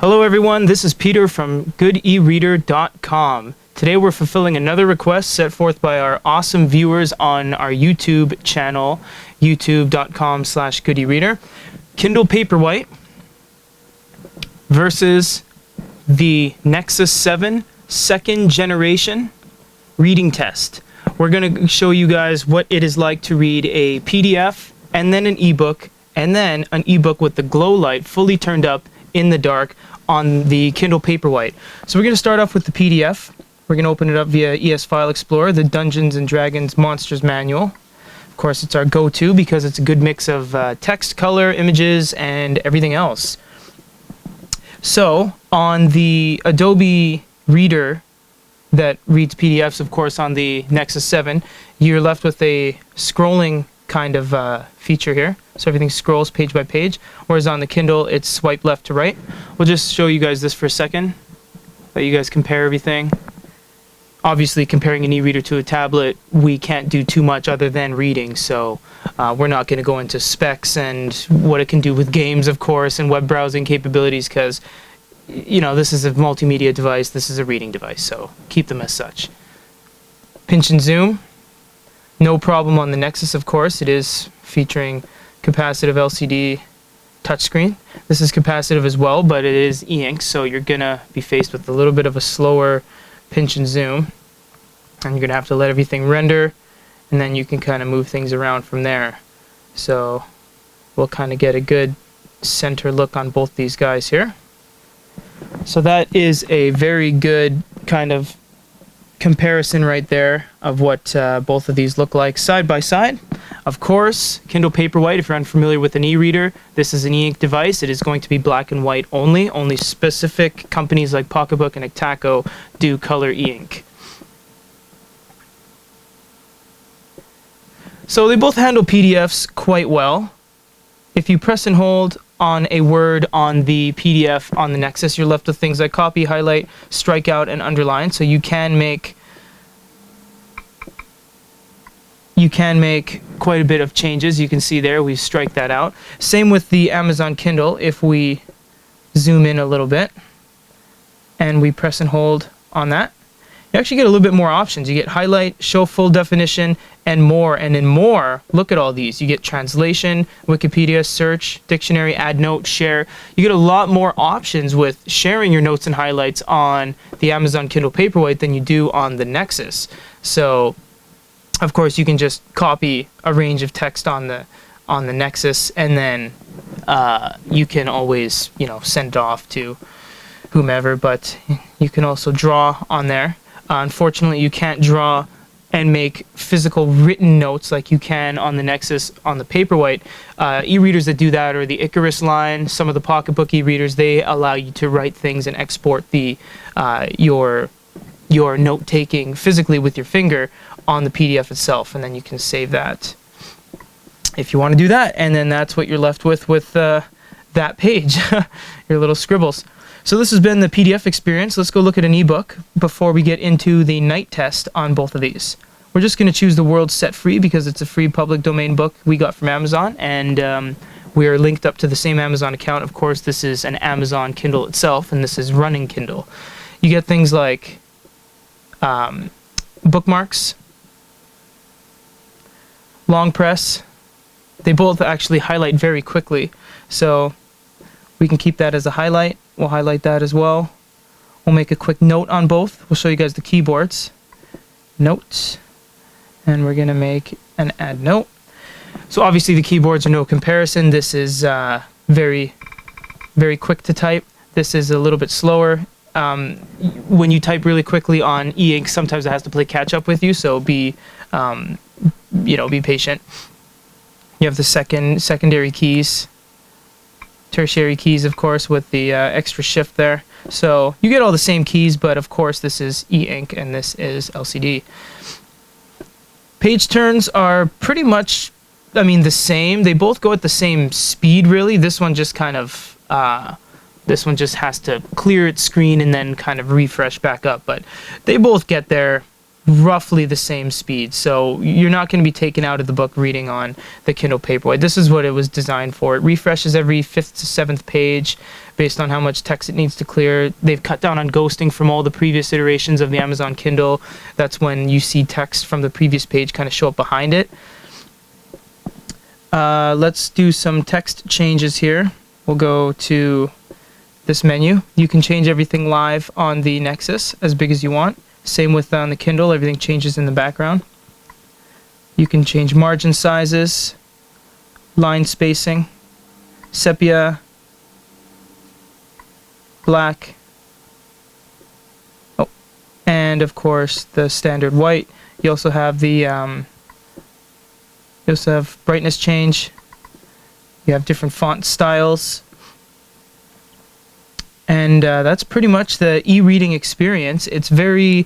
Hello everyone, this is Peter from goodereader.com. Today we're fulfilling another request set forth by our awesome viewers on our YouTube channel, youtube.com/goodereader. Kindle Paperwhite versus the Nexus 7 second generation reading test. We're going to show you guys what it is like to read a PDF and then an ebook and then an ebook with the glow light fully turned up in the dark on the Kindle Paperwhite. So we're going to start off with the PDF. We're going to open it up via ES File Explorer, the Dungeons & Dragons Monsters Manual. Of course, it's our go-to because it's a good mix of text, color, images, and everything else. So on the Adobe Reader that reads PDFs, of course, on the Nexus 7, you're left with a scrolling kind of feature here. So everything scrolls page by page, whereas on the Kindle, it's swipe left to right. We'll just show you guys this for a second, let you guys compare everything. Obviously, comparing an e-reader to a tablet, we can't do too much other than reading, so we're not going to go into specs and what it can do with games, of course, and web browsing capabilities, because, you know, this is a multimedia device, this is a reading device, so keep them as such. Pinch and zoom. No problem on the Nexus, of course. It is featuring capacitive LCD touchscreen. This is capacitive as well, but it is e-ink, so you're gonna be faced with a little bit of a slower pinch and zoom, and you're gonna have to let everything render, and then you can kind of move things around from there. So we'll kind of get a good center look on both these guys here. So that is a very good kind of comparison right there of what both of these look like side by side. Of course, Kindle Paperwhite, if you're unfamiliar with an e-reader, this is an e-ink device. It is going to be black and white only. Only specific companies like Pocketbook and Ectaco do color e-ink. So they both handle PDFs quite well. If you press and hold on a word on the PDF on the Nexus, you're left with things like copy, highlight, strike out, and underline. So you can make quite a bit of changes. You can see there we strike that out. Same with the Amazon Kindle. If we zoom in a little bit and we press and hold on that, you actually get a little bit more options. You get highlight, show full definition, and more. And in more, look at all these. You get translation, Wikipedia, search, dictionary, add note, share. You get a lot more options with sharing your notes and highlights on the Amazon Kindle Paperwhite than you do on the Nexus. So, of course, you can just copy a range of text on the Nexus, and then you can always, you know, send it off to whomever. But you can also draw on there. Unfortunately, you can't draw and make physical written notes like you can on the Nexus on the Paperwhite. E-readers that do that are the Icarus line. Some of the Pocketbook e-readers, they allow you to write things and export the your note-taking physically with your finger on the PDF itself, and then you can save that if you want to do that, and then that's what you're left with that page, your little scribbles. So this has been the PDF experience. Let's go look at an ebook before we get into the night test on both of these. We're just going to choose The World Set Free because it's a free public domain book we got from Amazon, and we are linked up to the same Amazon account. Of course, this is an Amazon Kindle itself, and this is running Kindle. You get things like bookmarks, long press. They both actually highlight very quickly, so we can keep that as a highlight. We'll highlight that as well. We'll make a quick note on both. We'll show you guys the keyboards. Notes. And we're going to make an add note. So obviously the keyboards are no comparison. This is very, very quick to type. This is a little bit slower. When you type really quickly on e-ink, sometimes it has to play catch up with you, so be patient. You have the secondary keys, tertiary keys, of course, with the extra shift there. So you get all the same keys, but of course this is e-ink and this is LCD. Page turns are pretty much, the same. They both go at the same speed, really. This one just kind of, this one just has to clear its screen and then kind of refresh back up. But they both get there roughly the same speed. So you're not going to be taken out of the book reading on the Kindle Paperwhite. This is what it was designed for. It refreshes every 5th to 7th page based on how much text it needs to clear. They've cut down on ghosting from all the previous iterations of the Amazon Kindle. That's when you see text from the previous page kind of show up behind it. Let's do some text changes here. We'll go to this menu. You can change everything live on the Nexus as big as you want. Same with on the Kindle, everything changes in the background. You can change margin sizes, line spacing, sepia, black, and of course the standard white. You also have the brightness change. You have different font styles. And that's pretty much the e-reading experience. It's very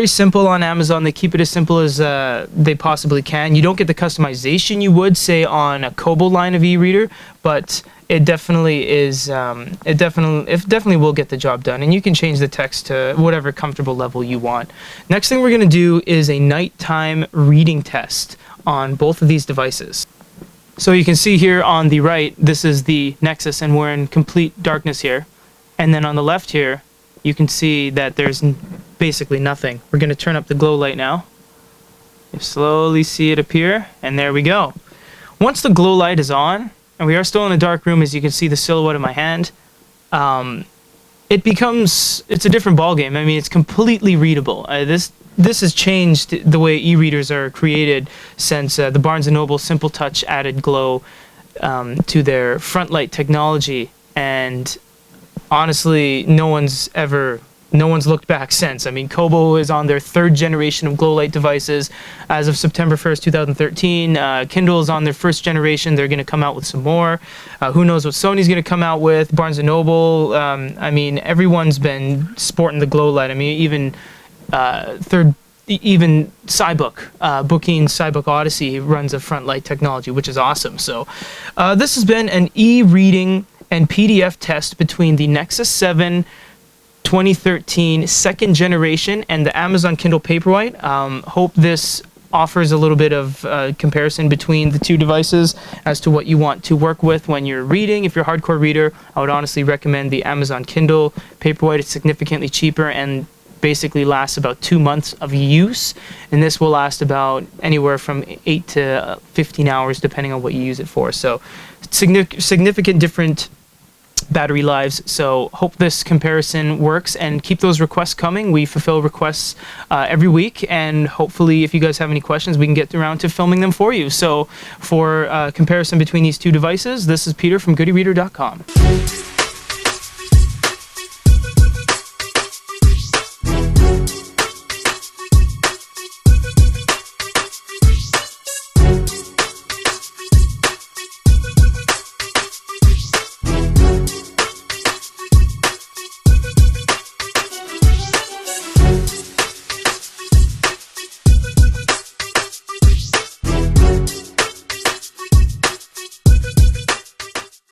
simple on Amazon. They keep it as simple as they possibly can. You don't get the customization you would, say, on a Kobo line of e-reader, but it definitely is. It definitely will get the job done, and you can change the text to whatever comfortable level you want. Next thing we're going to do is a nighttime reading test on both of these devices. So you can see here on the right, this is the Nexus, and we're in complete darkness here. And then on the left here, you can see that there's basically nothing. We're going to turn up the glow light now. You slowly see it appear, and there we go. Once the glow light is on, and we are still in a dark room, as you can see the silhouette of my hand, it's a different ballgame. I mean, it's completely readable. This has changed the way e-readers are created since the Barnes & Noble Simple Touch added glow to their front light technology, and honestly, no one's looked back since. I mean, Kobo is on their 3rd generation of glow light devices as of September 1st, 2013. Kindle is on their 1st generation. They're going to come out with some more. Who knows what Sony's going to come out with? Barnes & Noble. I mean, everyone's been sporting the glow light. I mean, even Cybook, Booking's Cybook Odyssey runs a front light technology, which is awesome. So this has been an e-reading and PDF test between the Nexus 7 2013 2nd generation and the Amazon Kindle Paperwhite. Hope this offers a little bit of comparison between the two devices as to what you want to work with when you're reading. If you're a hardcore reader, I would honestly recommend the Amazon Kindle Paperwhite. It's significantly cheaper and basically lasts about 2 months of use, and this will last about anywhere from 8 to 15 hours depending on what you use it for. So significant different battery lives. So hope this comparison works, and keep those requests coming. We fulfill requests every week, and hopefully if you guys have any questions, we can get around to filming them for you. So for comparison between these two devices, this is Peter from GoodyReader.com.